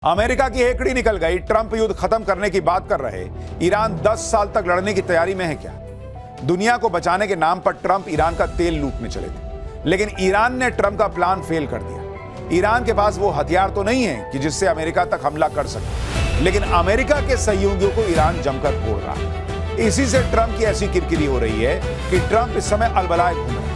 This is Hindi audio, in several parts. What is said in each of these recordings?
अमेरिका की हेकड़ी निकल गई। ट्रंप युद्ध खत्म करने की बात कर रहे। ईरान 10 साल तक लड़ने की तैयारी में है क्या? दुनिया को बचाने के नाम पर ट्रंप ईरान का तेल लूटने चले थे, लेकिन ईरान ने ट्रंप का प्लान फेल कर दिया। ईरान के पास वो हथियार तो नहीं है कि जिससे अमेरिका तक हमला कर सके, लेकिन अमेरिका के सहयोगियों को ईरान जमकर फोड़ रहा है। इसी से ट्रंप की ऐसी किरकिरी हो रही है कि ट्रंप इस समय अलबलाए घूम रहे हैं।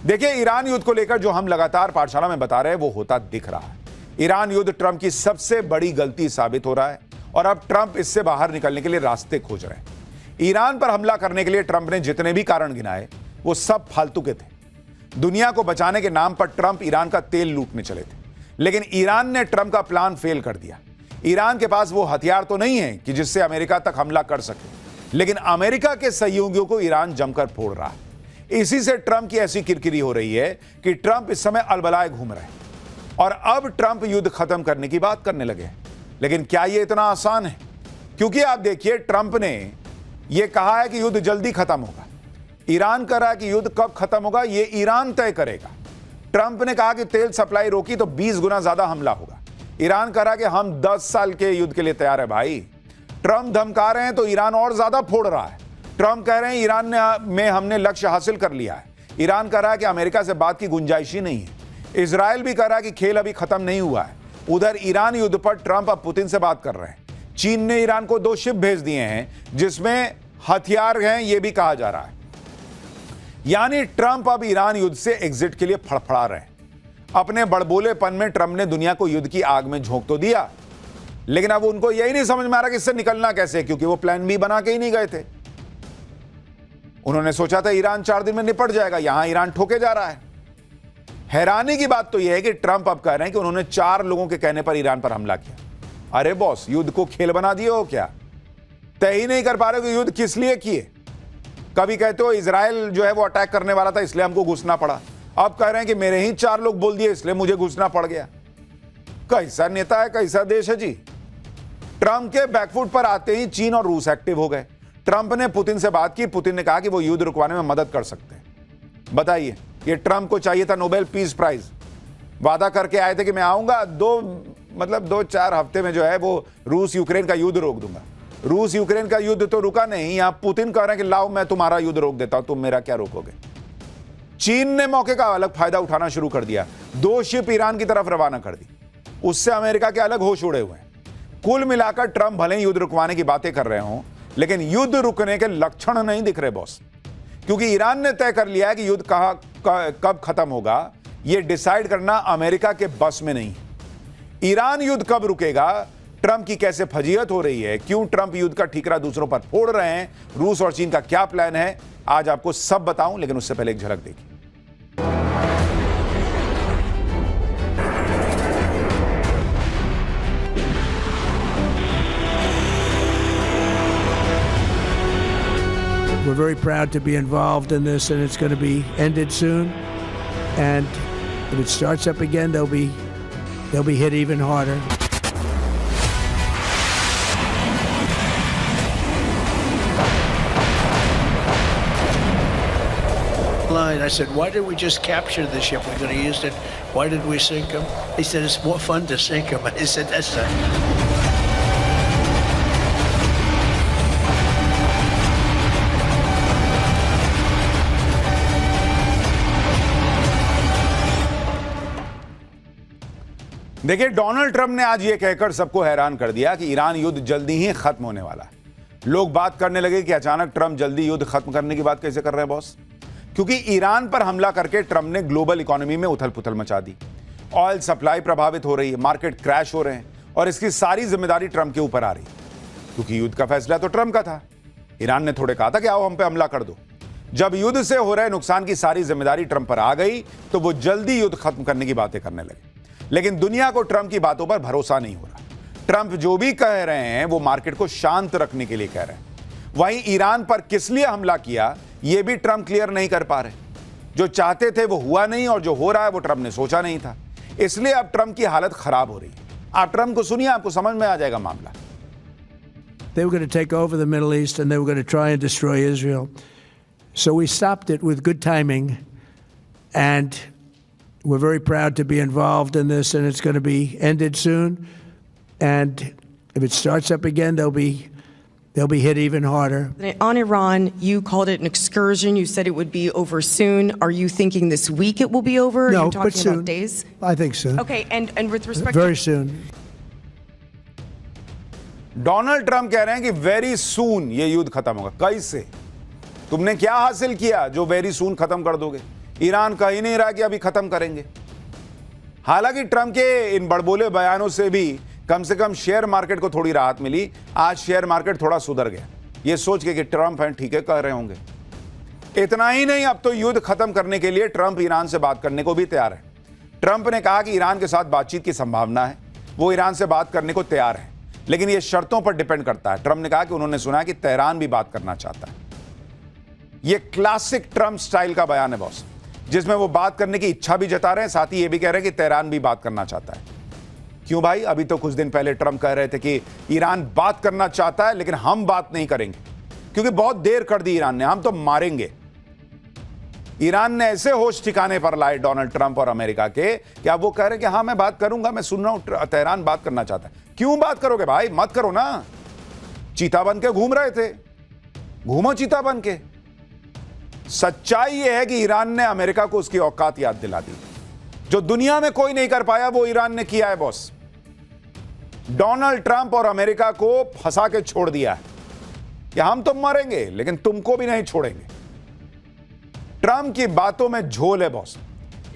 देखिए, ईरान युद्ध को लेकर जो हम लगातार पाठशाला में बता रहे हैं वो होता दिख रहा है। ईरान युद्ध ट्रंप की सबसे बड़ी गलती साबित हो रहा है और अब ट्रंप इससे बाहर निकलने के लिए रास्ते खोज रहे हैं। ईरान पर हमला करने के लिए ट्रंप ने जितने भी कारण गिनाए वो सब फालतू के थे। दुनिया को बचाने के नाम पर ट्रंप ईरान का तेल लूटने चले थे, लेकिन ईरान ने ट्रंप का प्लान फेल कर दिया। ईरान के पास वो हथियार तो नहीं है कि जिससे अमेरिका तक हमला कर सके, लेकिन अमेरिका के सहयोगियों को ईरान जमकर फोड़ रहा है। इसी से ट्रंप की ऐसी किरकिरी हो रही है कि ट्रंप इस समय अलबलाए घूम रहे हैं और अब ट्रंप युद्ध खत्म करने की बात करने लगे हैं। लेकिन क्या यह इतना आसान है? क्योंकि आप देखिए, ट्रंप ने यह कहा है कि युद्ध जल्दी खत्म होगा। ईरान कह रहा है कि युद्ध कब खत्म होगा यह ईरान तय करेगा। ट्रंप ने कहा कि तेल सप्लाई रोकी तो 20 गुना ज्यादा हमला होगा। ईरान कह रहा है कि हम 10 साल के युद्ध के लिए तैयार है। भाई, ट्रंप धमका रहे हैं तो ईरान और ज्यादा फोड़ रहा है। ट्रंप कह रहे हैं ईरान में हमने लक्ष्य हासिल कर लिया है। ईरान कह रहा है कि अमेरिका से बात की गुंजाइश ही नहीं है। इजराइल भी कह रहा है कि खेल अभी खत्म नहीं हुआ है। उधर ईरान युद्ध पर ट्रंप अब पुतिन से बात कर रहे हैं। चीन ने ईरान को 2 शिप भेज दिए हैं जिसमें हथियार हैं, यह भी कहा जा रहा है। यानी ट्रंप अब ईरान युद्ध से एग्जिट के लिए फड़फड़ा रहे हैं। अपने बड़बोलेपन में ट्रंप ने दुनिया को युद्ध की आग में झोंक तो दिया, लेकिन अब उनको यही नहीं समझ में आ रहा कि इससे निकलना कैसे, क्योंकि वो प्लान बी बना के ही नहीं गए थे। उन्होंने सोचा था ईरान 4 दिन में निपट जाएगा, यहां ईरान ठोके जा रहा है। हैरानी की बात तो यह है कि ट्रंप अब कह रहे हैं कि उन्होंने 4 लोगों के कहने पर ईरान पर हमला किया। अरे बॉस, युद्ध को खेल बना दिए हो क्या? तय ही नहीं कर पा रहे हो कि युद्ध किस लिए किए। कभी कहते हो इजराइल जो है वो अटैक करने वाला था इसलिए हमको घुसना पड़ा, अब कह रहे हैं कि मेरे ही 4 लोग बोल दिए इसलिए मुझे घुसना पड़ गया। कैसा नेता है, कैसा देश है जी। ट्रंप के बैकफुट पर आते ही चीन और रूस एक्टिव हो गए। ट्रंप ने पुतिन से बात की। पुतिन ने कहा कि वो युद्ध रुकवाने में मदद कर सकते हैं। बताइए, ये ट्रंप को चाहिए था नोबेल पीस प्राइज। वादा करके आए थे कि मैं आऊंगा 2-4 हफ्ते में जो है वो रूस यूक्रेन का युद्ध रोक दूंगा। रूस यूक्रेन का युद्ध तो रुका नहीं, यहां पुतिन कह रहे हैं कि लाओ मैं तुम्हारा युद्ध रोक देता हूं, तुम मेरा क्या रोकोगे। चीन ने मौके का अलग फायदा उठाना शुरू कर दिया। 2 शिप ईरान की तरफ रवाना कर दी। उससे अमेरिका के अलग होश उड़े हुए हैं। कुल मिलाकर ट्रंप भले ही युद्ध रुकवाने की बातें कर रहे हों, लेकिन युद्ध रुकने के लक्षण नहीं दिख रहे बॉस, क्योंकि ईरान ने तय कर लिया है कि युद्ध कब खत्म होगा यह डिसाइड करना अमेरिका के बस में नहीं है। ईरान युद्ध कब रुकेगा, ट्रंप की कैसे फजीहत हो रही है, क्यों ट्रंप युद्ध का ठीकरा दूसरों पर फोड़ रहे हैं, रूस और चीन का क्या प्लान है, आज आपको सब बताऊं, लेकिन उससे पहले एक झलक देखिए। We're very proud to be involved in this, and it's going to be ended soon. And if it starts up again, they'll be hit even harder. I said, why did we just capture the ship? We could have used it. Why did we sink them? He said, it's more fun to sink them. I said, that's देखिए, डोनाल्ड ट्रंप ने आज यह कहकर सबको हैरान कर दिया कि ईरान युद्ध जल्दी ही खत्म होने वाला है। लोग बात करने लगे कि अचानक ट्रंप जल्दी युद्ध खत्म करने की बात कैसे कर रहे हैं बॉस, क्योंकि ईरान पर हमला करके ट्रंप ने ग्लोबल इकोनॉमी में उथल पुथल मचा दी। ऑयल सप्लाई प्रभावित हो रही है, मार्केट क्रैश हो रहे हैं और इसकी सारी जिम्मेदारी ट्रंप के ऊपर आ रही है, क्योंकि युद्ध का फैसला तो ट्रंप का था। ईरान ने थोड़े कहा था कि आओ हम पे हमला कर दो। जब युद्ध से हो रहे नुकसान की सारी जिम्मेदारी ट्रंप पर आ गई तो वो जल्दी युद्ध खत्म करने की बातें करने लगे। लेकिन दुनिया को ट्रंप की बातों पर भरोसा नहीं हो रहा। ट्रंप जो भी कह रहे हैं वो मार्केट को शांत रखने के लिए कह रहे हैं। वहीं ईरान पर किस लिए हमला किया यह भी ट्रंप क्लियर नहीं कर पा रहे। जो चाहते थे वो हुआ नहीं और जो हो रहा है वो ट्रंप ने सोचा नहीं था, इसलिए अब ट्रंप की हालत खराब हो रही है। आप ट्रंप को सुनिए, आपको समझ में आ जाएगा मामला। They were going to take over the Middle East and they were going to try and destroy Israel. So we stopped it with good timing, and we're very proud to be involved in this, and it's going to be ended soon. And if it starts up again, they'll be hit even harder. On Iran, you called it an excursion. You said it would be over soon. Are you thinking this week it will be over? No, Are you talking but soon. about days? I think soon. Okay, and with respect Very soon. Donald Trump कह रहे हैं कि वेरी सून ये युद्ध खत्म होगा। कैसे? तुमने क्या हासिल किया जो वेरी सून खत्म कर दोगे? ईरान कह ही नहीं रहा कि अभी खत्म करेंगे। हालांकि ट्रंप के इन बड़बोले बयानों से भी कम से कम शेयर मार्केट को थोड़ी राहत मिली। आज शेयर मार्केट थोड़ा सुधर गया, ये सोच के कि ट्रंप हैं ठीक है कह रहे होंगे। इतना ही नहीं, अब तो युद्ध खत्म करने के लिए ट्रंप ईरान से बात करने को भी तैयार है। ट्रंप ने कहा कि ईरान के साथ बातचीत की संभावना है, वो ईरान से बात करने को तैयार है, लेकिन ये शर्तों पर डिपेंड करता है। ट्रंप ने कहा कि उन्होंने सुना है कि तेहरान भी बात करना चाहता है। ये क्लासिक ट्रंप स्टाइल का बयान है बॉस, जिसमें वो बात करने की इच्छा भी जता रहे हैं, साथ ही ये भी कह रहे हैं कि तेहरान भी बात करना चाहता है। क्यों भाई? अभी तो कुछ दिन पहले ट्रंप कह रहे थे कि ईरान बात करना चाहता है लेकिन हम बात नहीं करेंगे, क्योंकि बहुत देर कर दी ईरान ने, हम तो मारेंगे। ईरान ने ऐसे होश ठिकाने पर लाए डोनाल्ड ट्रंप और अमेरिका के कि अब वो कह रहे हैं कि हाँ मैं बात करूंगा, मैं सुन रहा हूं तेहरान बात करना चाहता है। क्यों बात करोगे भाई? मत करो ना। चीता बन के घूम रहे थे, घूमो चीता बन के। सच्चाई यह है कि ईरान ने अमेरिका को उसकी औकात याद दिला दी। जो दुनिया में कोई नहीं कर पाया वो ईरान ने किया है बॉस। डोनाल्ड ट्रंप और अमेरिका को फंसा के छोड़ दिया है कि हम तो मरेंगे लेकिन तुमको भी नहीं छोड़ेंगे। ट्रंप की बातों में झोल है बॉस।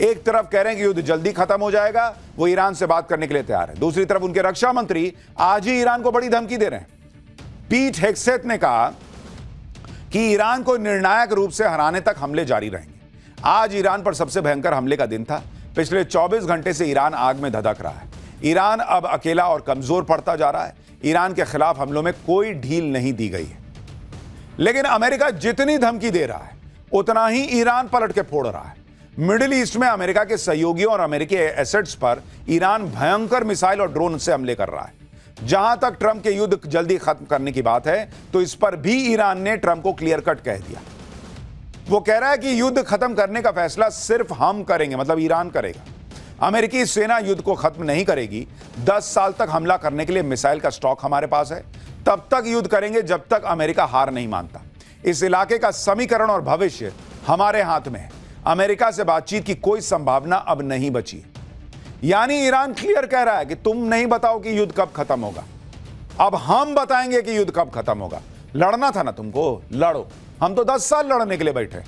एक तरफ कह रहे हैं कि युद्ध जल्दी खत्म हो जाएगा, वो ईरान से बात करने के लिए तैयार है। दूसरी तरफ उनके रक्षा मंत्री आज ही ईरान को बड़ी धमकी दे रहे हैं। पीट हेग्सेथ ने कहा कि ईरान को निर्णायक रूप से हराने तक हमले जारी रहेंगे। आज ईरान पर सबसे भयंकर हमले का दिन था। पिछले 24 घंटे से ईरान आग में धधक रहा है। ईरान अब अकेला और कमजोर पड़ता जा रहा है। ईरान के खिलाफ हमलों में कोई ढील नहीं दी गई है, लेकिन अमेरिका जितनी धमकी दे रहा है उतना ही ईरान पलट के फोड़ रहा है। मिडिल ईस्ट में अमेरिका के सहयोगियों और अमेरिकी एसेट्स पर ईरान भयंकर मिसाइल और ड्रोन से हमले कर रहा है। जहां तक ट्रंप के युद्ध जल्दी खत्म करने की बात है तो इस पर भी ईरान ने ट्रंप को क्लियर कट कह दिया। वो कह रहा है कि युद्ध खत्म करने का फैसला सिर्फ हम करेंगे, मतलब ईरान करेगा। अमेरिकी सेना युद्ध को खत्म नहीं करेगी। 10 साल तक हमला करने के लिए मिसाइल का स्टॉक हमारे पास है। तब तक युद्ध करेंगे जब तक अमेरिका हार नहीं मानता। इस इलाके का समीकरण और भविष्य हमारे हाथ में है। अमेरिका से बातचीत की कोई संभावना अब नहीं बची है। यानी ईरान क्लियर कह रहा है कि तुम नहीं बताओ कि युद्ध कब खत्म होगा, अब हम बताएंगे कि युद्ध कब खत्म होगा। लड़ना था ना तुमको, लड़ो। हम तो 10 साल लड़ने के लिए बैठे।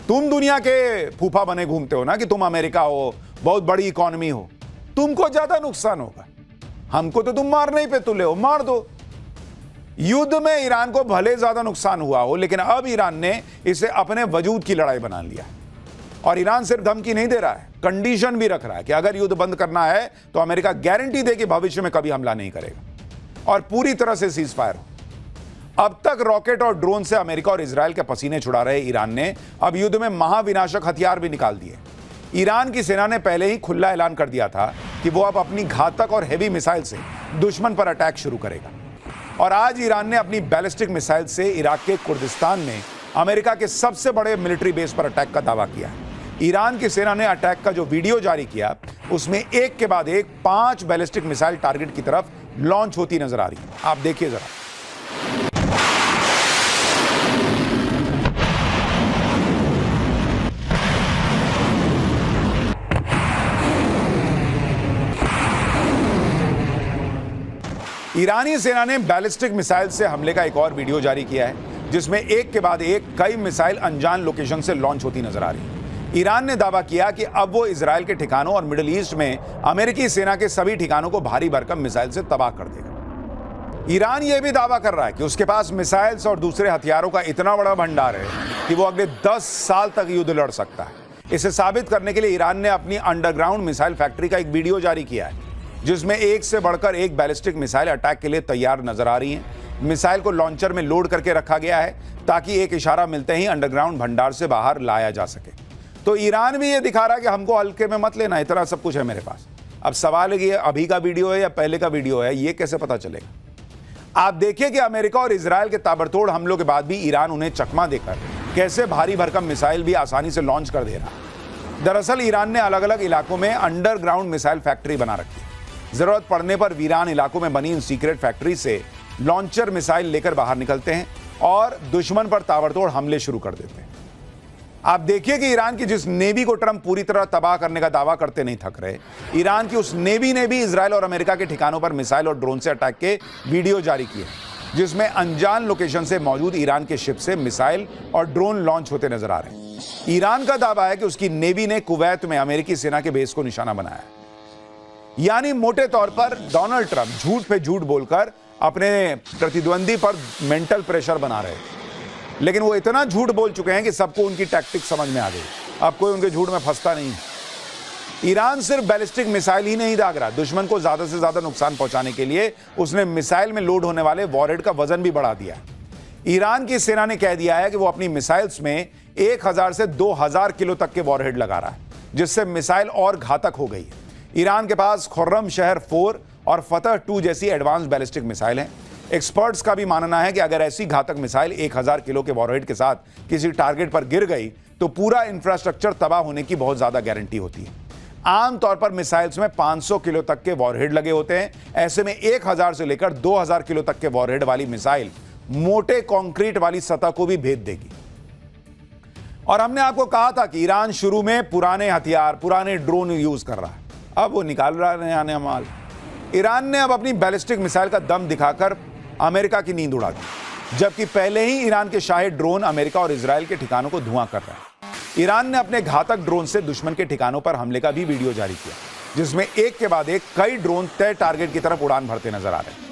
तुम दुनिया के फूफा बने घूमते हो ना कि तुम अमेरिका हो, बहुत बड़ी इकोनॉमी हो, तुमको ज्यादा नुकसान होगा। हमको तो तुम मारने ही पे तुले हो, मार दो। युद्ध में ईरान को भले ज्यादा नुकसान हुआ हो, लेकिन अब ईरान ने इसे अपने वजूद की लड़ाई बना लिया। और ईरान सिर्फ धमकी नहीं दे रहा है, कंडीशन भी रख रहा है कि अगर युद्ध बंद करना है तो अमेरिका गारंटी दे कि भविष्य में कभी हमला नहीं करेगा और पूरी तरह से सीज फायर हो। अब तक रॉकेट और ड्रोन से अमेरिका और इजराइल के पसीने छुड़ा रहे ईरान ने अब युद्ध में महाविनाशक हथियार भी निकाल दिए। ईरान की सेना ने पहले ही खुला ऐलान कर दिया था कि वो अब अपनी घातक और हेवी मिसाइल से दुश्मन पर अटैक शुरू करेगा। और आज ईरान ने अपनी बैलिस्टिक मिसाइल से इराक के कुर्दिस्तान में अमेरिका के सबसे बड़े मिलिट्री बेस पर अटैक का दावा किया है। ईरान की सेना ने अटैक का जो वीडियो जारी किया उसमें एक के बाद एक 5 बैलिस्टिक मिसाइल टारगेट की तरफ लॉन्च होती नजर आ रही है। आप देखिए जरा। ईरानी सेना ने बैलिस्टिक मिसाइल से हमले का एक और वीडियो जारी किया है, जिसमें एक के बाद एक कई मिसाइल अनजान लोकेशन से लॉन्च होती नजर आ रही है। ईरान ने दावा किया कि अब वो इजराइल के ठिकानों और मिडिल ईस्ट में अमेरिकी सेना के सभी ठिकानों को भारी भरकम मिसाइल से तबाह कर देगा। ईरान ये भी दावा कर रहा है कि उसके पास मिसाइल्स और दूसरे हथियारों का इतना बड़ा भंडार है कि वो अगले 10 साल तक युद्ध लड़ सकता है। इसे साबित करने के लिए ईरान ने अपनी अंडरग्राउंड मिसाइल फैक्ट्री का एक वीडियो जारी किया है, जिसमें एक से बढ़कर एक बैलिस्टिक मिसाइल अटैक के लिए तैयार नजर आ रही हैं। मिसाइल को लॉन्चर में लोड करके रखा गया है ताकि एक इशारा मिलते ही अंडरग्राउंड भंडार से बाहर लाया जा सके। तो ईरान भी ये दिखा रहा है कि हमको हल्के में मत लेना, इतना सब कुछ है मेरे पास। अब सवाल है कि अभी का वीडियो है या पहले का वीडियो है, ये कैसे पता चलेगा? आप देखिए कि अमेरिका और इजराइल के ताबड़तोड़ हमलों के बाद भी ईरान उन्हें चकमा देकर कैसे भारी भरकम मिसाइल भी आसानी से लॉन्च कर दे रहा है। दरअसल ईरान ने अलग अलग इलाकों में अंडरग्राउंड मिसाइल फैक्ट्री बना रखी है। जरूरत पड़ने पर वीरान इलाकों में बनी इन सीक्रेट फैक्ट्री से लॉन्चर मिसाइल लेकर बाहर निकलते हैं और दुश्मन पर ताबड़तोड़ हमले शुरू कर देते हैं। आप देखिए कि ईरान की जिस नेवी को ट्रंप पूरी तरह तबाह करने का दावा करते नहीं थक रहे, ईरान की उस नेवी ने भी इजराइल और अमेरिका के ठिकानों पर मिसाइल और ड्रोन से अटैक के वीडियो जारी किए, जिसमें अनजान लोकेशन से मौजूद ईरान के शिप से मिसाइल और ड्रोन लॉन्च होते नजर आ रहे हैं। ईरान का दावा है कि उसकी नेवी ने कुवैत में अमेरिकी सेना के बेस को निशाना बनाया है। यानी मोटे तौर पर डोनाल्ड ट्रंप झूठ पे झूठ बोलकर अपने प्रतिद्वंदी पर मेंटल प्रेशर बना रहे हैं, लेकिन वो इतना झूठ बोल चुके हैं कि सबको उनकी टैक्टिक समझ में आ गई। अब कोई उनके झूठ में फंसता नहीं। ईरान सिर्फ बैलिस्टिक मिसाइल ही नहीं दाग रहा, दुश्मन को ज्यादा से ज्यादा नुकसान पहुंचाने के लिए उसने मिसाइल में लोड होने वाले वॉरहेड का वजन भी बढ़ा दिया है। ईरान की सेना ने कह दिया है कि वो अपनी मिसाइल्स में 1000 से 2000 किलो तक के वॉरहेड लगा रहा है, जिससे मिसाइल और घातक हो गई है। ईरान के पास खुर्रम शहर 4 और फतह 2 जैसी एडवांस बैलिस्टिक मिसाइल हैं। एक्सपर्ट्स का भी मानना है कि अगर ऐसी घातक मिसाइल 1000 किलो के वॉरहेड के साथ किसी टारगेट पर गिर गई तो पूरा इंफ्रास्ट्रक्चर तबाह होने की बहुत ज्यादा गारंटी होती है। आमतौर पर मिसाइल्स में 500 किलो तक के वॉरहेड लगे होते हैं। ऐसे में 1000 से लेकर 2000 किलो तक के वॉरहेड वाली मिसाइल मोटे कंक्रीट वाली सतह को भी भेद देगी। और हमने आपको कहा था कि ईरान शुरू में पुराने हथियार, पुराने ड्रोन यूज कर रहा है, अब वो निकाल रहा है नया नया माल। ईरान ने अब अपनी बैलिस्टिक मिसाइल का दम दिखाकर अमेरिका की नींद उड़ा दी, जबकि पहले ही ईरान के शाही ड्रोन अमेरिका और इजराइल के ठिकानों को धुआं कर रहे हैं। ईरान ने अपने घातक ड्रोन से दुश्मन के ठिकानों पर हमले का भी वीडियो जारी किया, जिसमें एक के बाद एक कई ड्रोन तय टारगेट की तरफ उड़ान भरते नजर आ रहे हैं।